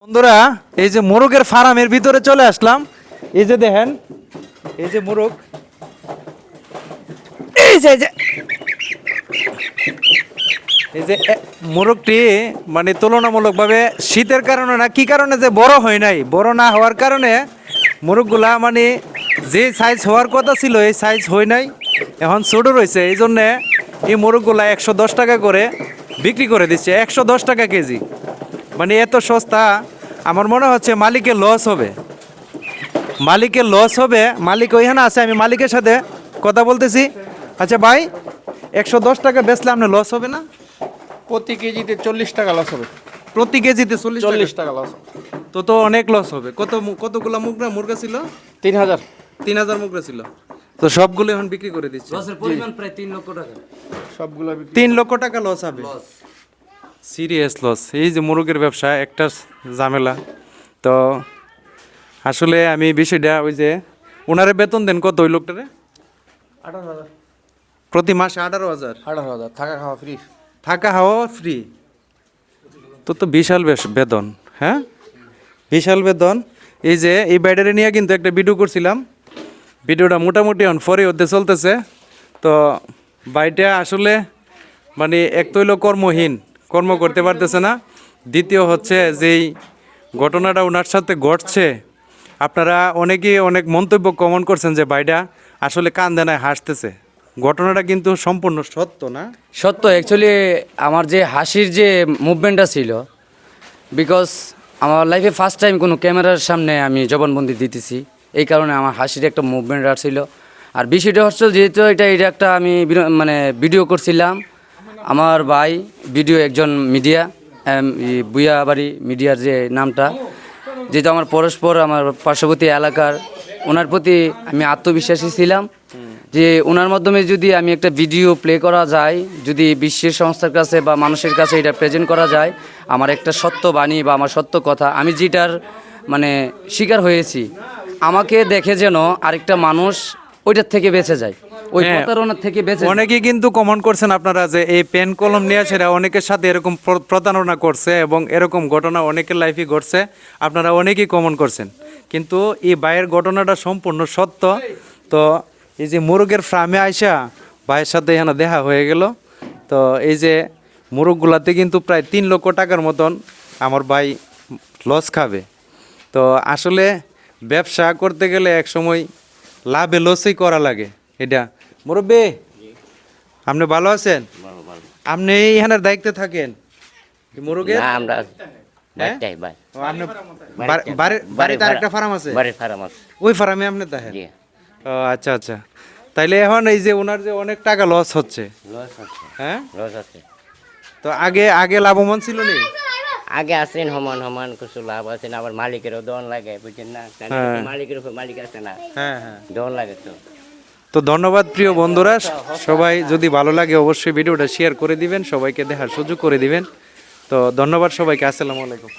বন্ধুরা এই যে মোরগের ফার্মের ভিতরে চলে আসলাম। এই যে দেখেন, এই যে মোরগ, এই যে এই যে মোরগটি মানে তুলনামূলকভাবে শীতের কারণে না কি কারণে যে বড় হয় নাই, বড় না হওয়ার কারণে মোরগগুলা মানে যে সাইজ হওয়ার কথা ছিল এই সাইজ হয় নাই, এখন ছোট রয়েছে। এই জন্যে এই মোরগগুলা 110 টাকা করে বিক্রি করে দিচ্ছে, 110 টাকা কেজি। মানে এত সস্তা, আমার মনে হচ্ছে মালিকের লস হবে, মালিকের লস হবে। মালিক ওইখানে আছে, আমি মালিকের সাথে কথা বলতেছি। আচ্ছা ভাই, 110 টাকা বেচলে আপনার লস হবে না? প্রতি কেজিতে 40 টাকা লস হবে। প্রতি কেজিতে 40 টাকা লস। তো অনেক লস হবে। কতগুলা মুরগা ছিল? 3000। 3000 মুরগা ছিল, তো সবগুলো এখন বিক্রি করে দিচ্ছে। লসের পরিমাণ প্রায় 3 লক্ষ টাকা। সবগুলো বিক্রি। 3 লক্ষ টাকা লস হবে, সিরিয়াস লস। এই যে মুরগের ব্যবসা একটা ঝামেলা। তো আসলে আমি বিষয়টা ওই যে ওনারে বেতন দেন কত ওই লোকটারে? 18,000। প্রতি মাসে 18,000? 18,000 থাকা খাওয়া ফ্রি। থাকা হাওয়া ফ্রি, তো বিশাল বেতন। হ্যাঁ, বিশাল বেতন। এই যে এই ব্যাটারি নিয়ে কিন্তু একটা ভিডিও করছিলাম, ভিডিওটা মোটামুটি অন ফরে হতে চলতেছে। তো বাইটা আসলে মানে এক তৈল কর্মহীন, কর্ম করতে পারতেছে না। দ্বিতীয় হচ্ছে যেই ঘটনাটা ওনার সাথে ঘটছে, আপনারা অনেকেই অনেক মন্তব্য কমেন্ট করছেন যে বাইটা আসলে কান্দে না হাসতেছে। ঘটনাটা কিন্তু সম্পূর্ণ সত্য না? সত্য। অ্যাকচুয়ালি আমার যে হাসির যে মুভমেন্টটা ছিল, বিকজ আমার লাইফে ফার্স্ট টাইম কোনো ক্যামেরার সামনে আমি জবানবন্দি দিতেছি, এই কারণে আমার হাসির একটা মুভমেন্ট ছিল। আর বিষয়টা হচ্ছে যেহেতু এটা একটা আমি মানে ভিডিও করছিলাম, আমার ভাই ভিডিও একজন মিডিয়া, বুয়াবাড়ি মিডিয়ার যে নামটা, যেহেতু আমার পরস্পর আমার পার্শ্ববর্তী এলাকার, ওনার প্রতি আমি আত্মবিশ্বাসী ছিলাম যে ওনার মাধ্যমে যদি আমি একটা ভিডিও প্লে করা যায়, যদি বিশ্বের সংস্থার কাছে বা মানুষের কাছে এটা প্রেজেন্ট করা যায়, আমার একটা সত্য বাণী বা আমার সত্য কথা, আমি যেটার মানে শিকার হয়েছি, আমাকে দেখে যেন আরেকটা মানুষ ওইটার থেকে বেঁচে যায়, ওই প্রতারণার থেকে বেঁচে। অনেকেই কিন্তু কমেন্ট করছেন আপনারা যে এই পেন কলম নিয়ে সেটা অনেকের সাথে এরকম প্রতারণা করছে এবং এরকম ঘটনা অনেকের লাইফে ঘটছে, আপনারা অনেকেই কমেন্ট করছেন। কিন্তু এই ভাইয়ের ঘটনাটা সম্পূর্ণ সত্য। তো এই যে মুরগের ফার্মে আইসা ভাইয়ের সাথে এখানে দেখা হয়ে গেল। তো এই যে মুরগগুলাতে কিন্তু প্রায় 3 লক্ষ টাকার মতন আমার ভাই লস খাবে। তো আসলে ব্যবসা করতে গেলে এক সময় লাভে লসই করা লাগে। এটা মুরব্বি, আপনি ভালো আছেন? আপনি এইখানের দায়িত্বে থাকেন মুরগের? না, আমরা হ্যাঁ? বাড়িতে ভাই। ও, আপনি বাড়িতে আরেকটা ফার্ম আছে? বাড়ির ফার্ম আছে। ওই ফার্মে আপনি দেখেন? জি। ও আচ্ছা আচ্ছা। তাইলে এখন এই যে ওনার যে অনেক টাকা লস হচ্ছে, লস আছে। হ্যাঁ, লস আছে। তো আগে লাভবান ছিল নি? আগে আছেন সমান সমান কিছু লাভ আছে না, আবার মালিকেরও দন লাগে, বুঝছেন না? হ্যাঁ। মালিকের উপর মালিক আছে না, হ্যাঁ হ্যাঁ। দন লাগে তো। তো ধন্যবাদ প্রিয় বন্ধুরা, সবাই যদি ভালো লাগে অবশ্যই ভিডিওটা শেয়ার করে দিবেন, সবাইকে দেখার সুযোগ করে দিবেন। তো ধন্যবাদ সবাইকে, আসসালামু আলাইকুম।